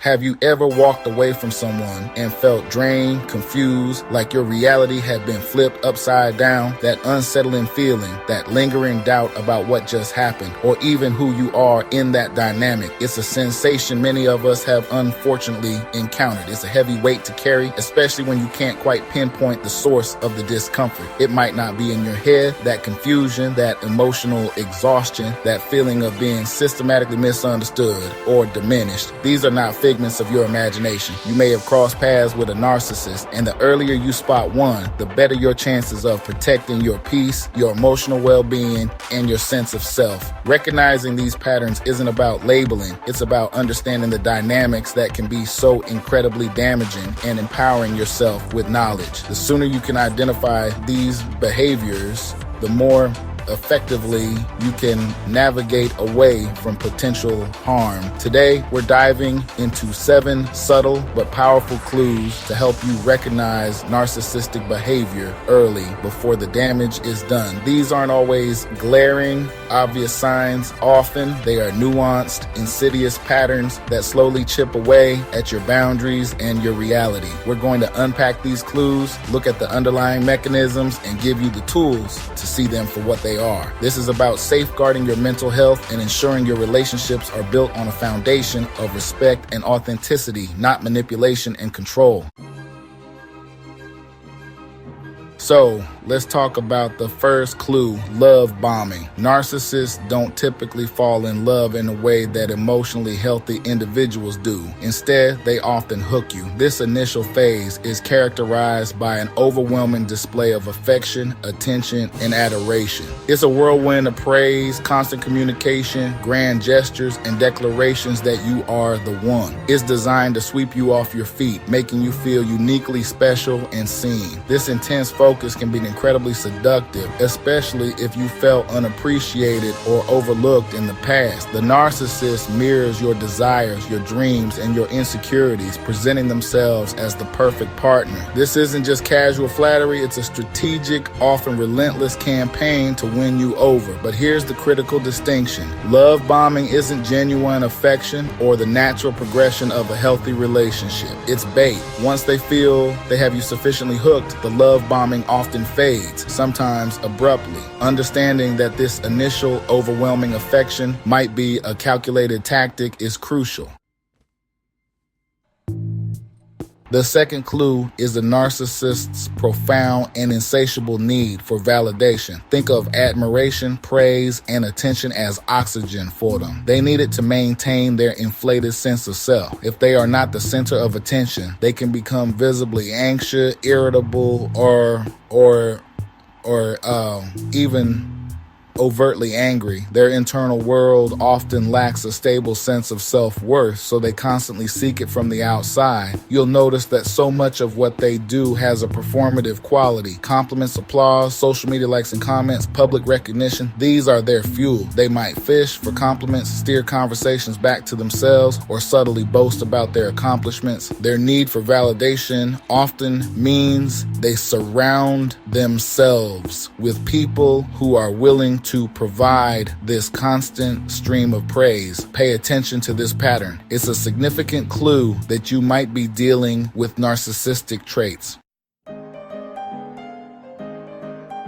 Have you ever walked away from someone and felt drained, confused, like your reality had been flipped upside down? That unsettling feeling, that lingering doubt about what just happened, or even who you are in that dynamic. It's a sensation many of us have unfortunately encountered. It's a heavy weight to carry, especially when you can't quite pinpoint the source of the discomfort. It might not be in your head. That confusion, that emotional exhaustion, that feeling of being systematically misunderstood or diminished. These are not figments of your imagination. You may have crossed paths with a narcissist, and the earlier you spot one, the better your chances of protecting your peace, your emotional well-being, and your sense of self. Recognizing these patterns isn't about labeling. It's about understanding the dynamics that can be so incredibly damaging and empowering yourself with knowledge. The sooner you can identify these behaviors, the more effectively you can navigate away from potential harm. Today, we're diving into 7 subtle but powerful clues to help you recognize narcissistic behavior early before the damage is done. These aren't always glaring, obvious signs. Often, they are nuanced, insidious patterns that slowly chip away at your boundaries and your reality. We're going to unpack these clues, look at the underlying mechanisms, and give you the tools to see them for what they are. This is about safeguarding your mental health and ensuring your relationships are built on a foundation of respect and authenticity, not manipulation and control. So, let's talk about the first clue, love bombing. Narcissists don't typically fall in love in a way that emotionally healthy individuals do. Instead, they often hook you. This initial phase is characterized by an overwhelming display of affection, attention, and adoration. It's a whirlwind of praise, constant communication, grand gestures, and declarations that you are the one. It's designed to sweep you off your feet, making you feel uniquely special and seen. This intense focus can be incredibly seductive, especially if you felt unappreciated or overlooked in the past. The narcissist mirrors your desires, your dreams, and your insecurities, presenting themselves as the perfect partner. This isn't just casual flattery, it's a strategic, often relentless campaign to win you over. But here's the critical distinction. Love bombing isn't genuine affection or the natural progression of a healthy relationship. It's bait. Once they feel they have you sufficiently hooked, the love bombing often fades, sometimes abruptly. Understanding that this initial overwhelming affection might be a calculated tactic is crucial. The second clue is the narcissist's profound and insatiable need for validation. Think of admiration, praise, and attention as oxygen for them. They need it to maintain their inflated sense of self. If they are not the center of attention, they can become visibly anxious, irritable, or even overtly angry. Their internal world often lacks a stable sense of self-worth, so they constantly seek it from the outside. You'll notice that so much of what they do has a performative quality. Compliments, applause, social media likes and comments, public recognition, these are their fuel. They might fish for compliments, steer conversations back to themselves, or subtly boast about their accomplishments. Their need for validation often means they surround themselves with people who are willing to provide this constant stream of praise. Pay attention to this pattern. It's a significant clue that you might be dealing with narcissistic traits.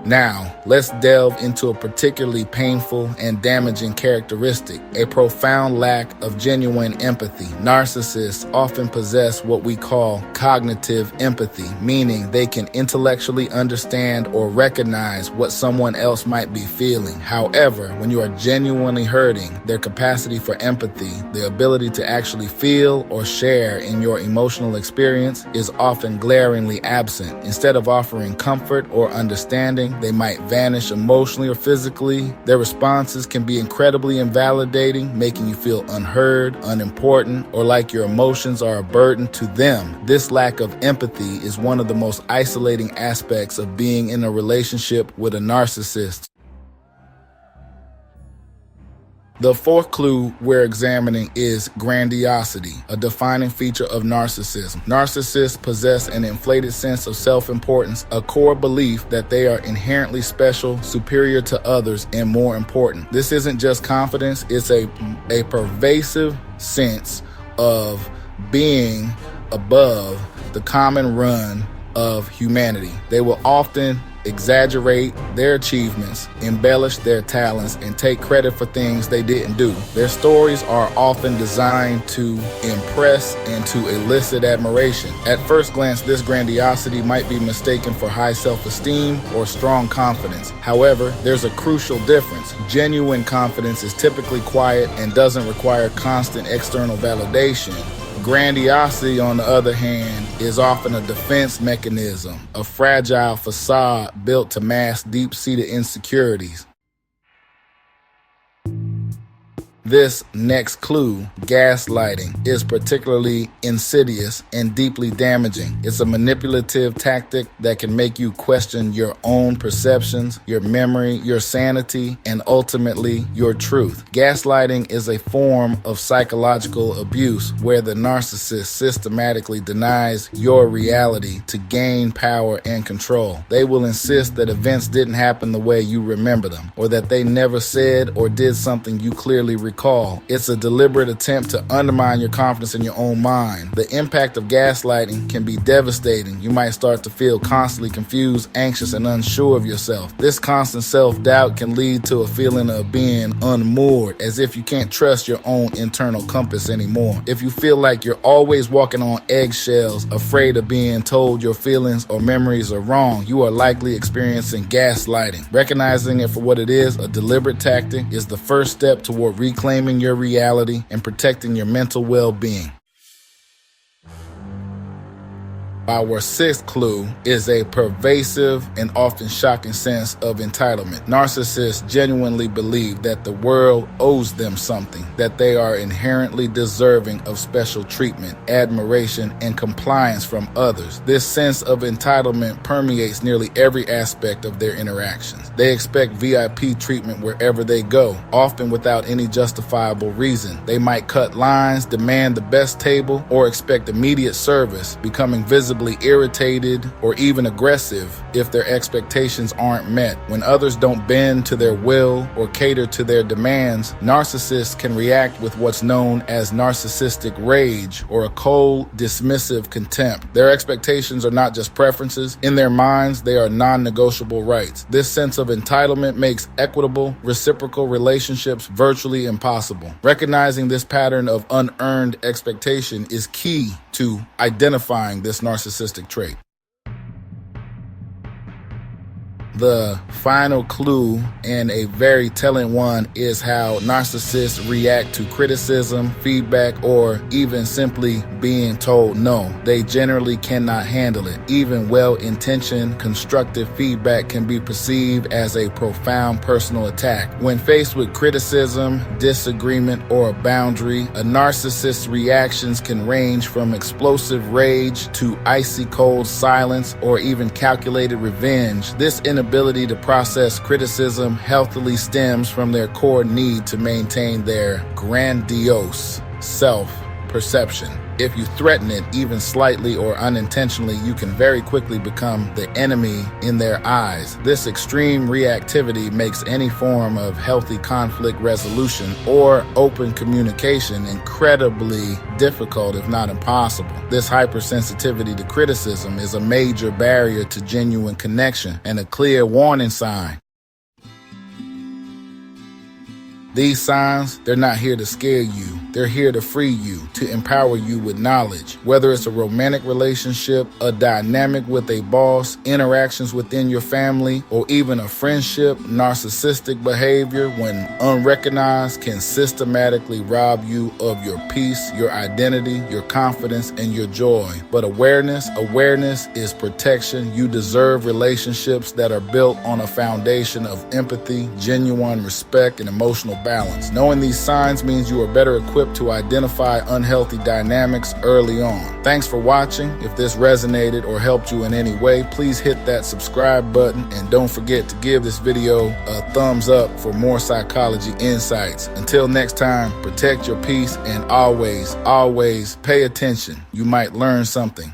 Now, let's delve into a particularly painful and damaging characteristic, a profound lack of genuine empathy. Narcissists often possess what we call cognitive empathy, meaning they can intellectually understand or recognize what someone else might be feeling. However, when you are genuinely hurting, their capacity for empathy, the ability to actually feel or share in your emotional experience, is often glaringly absent. Instead of offering comfort or understanding, they might vanish emotionally or physically. Their responses can be incredibly invalidating, making you feel unheard, unimportant, or like your emotions are a burden to them. This lack of empathy is one of the most isolating aspects of being in a relationship with a narcissist. The fourth clue we're examining is grandiosity, a defining feature of narcissism. Narcissists possess an inflated sense of self-importance, a core belief that they are inherently special, superior to others, and more important. This isn't just confidence, it's a pervasive sense of being above the common run of humanity. They will often exaggerate their achievements, embellish their talents, and take credit for things they didn't do. Their stories are often designed to impress and to elicit admiration. At first glance, this grandiosity might be mistaken for high self-esteem or strong confidence. However, there's a crucial difference. Genuine confidence is typically quiet and doesn't require constant external validation. Grandiosity, on the other hand, is often a defense mechanism, a fragile facade built to mask deep-seated insecurities. This next clue, gaslighting, is particularly insidious and deeply damaging. It's a manipulative tactic that can make you question your own perceptions, your memory, your sanity, and ultimately your truth. Gaslighting is a form of psychological abuse where the narcissist systematically denies your reality to gain power and control. They will insist that events didn't happen the way you remember them, or that they never said or did something you clearly recall. It's a deliberate attempt to undermine your confidence in your own mind. The impact of gaslighting can be devastating. You might start to feel constantly confused, anxious, and unsure of yourself. This constant self-doubt can lead to a feeling of being unmoored, as if you can't trust your own internal compass anymore. If you feel like you're always walking on eggshells, afraid of being told your feelings or memories are wrong, you are likely experiencing gaslighting. Recognizing it for what it is, a deliberate tactic, is the first step toward reclaiming your reality and protecting your mental well-being. Our sixth clue is a pervasive and often shocking sense of entitlement. Narcissists genuinely believe that the world owes them something, that they are inherently deserving of special treatment, admiration, and compliance from others. This sense of entitlement permeates nearly every aspect of their interactions. They expect VIP treatment wherever they go, often without any justifiable reason. They might cut lines, demand the best table, or expect immediate service, becoming visibly irritated or even aggressive if their expectations aren't met. When others don't bend to their will or cater to their demands, narcissists can react with what's known as narcissistic rage, or a cold, dismissive contempt. Their expectations are not just preferences. In their minds, they are non-negotiable rights. This sense of entitlement makes equitable, reciprocal relationships virtually impossible. Recognizing this pattern of unearned expectation is key to identifying this narcissistic trait. The final clue, and a very telling one, is how narcissists react to criticism, feedback, or even simply being told no. They generally cannot handle it. Even well-intentioned, constructive feedback can be perceived as a profound personal attack. When faced with criticism, disagreement, or a boundary, a narcissist's reactions can range from explosive rage to icy cold silence or even calculated revenge. This inability to process criticism healthily stems from their core need to maintain their grandiose self-perception. If you threaten it even slightly or unintentionally, you can very quickly become the enemy in their eyes. This extreme reactivity makes any form of healthy conflict resolution or open communication incredibly difficult, if not impossible. This hypersensitivity to criticism is a major barrier to genuine connection and a clear warning sign. These signs, they're not here to scare you. They're here to free you, to empower you with knowledge. Whether it's a romantic relationship, a dynamic with a boss, interactions within your family, or even a friendship, narcissistic behavior, when unrecognized, can systematically rob you of your peace, your identity, your confidence, and your joy. But awareness is protection. You deserve relationships that are built on a foundation of empathy, genuine respect, and emotional balance. Knowing these signs means you are better equipped to identify unhealthy dynamics early on. Thanks for watching. If this resonated or helped you in any way, please hit that subscribe button, and don't forget to give this video a thumbs up for more psychology insights. Until next time, protect your peace and always pay attention. You might learn something.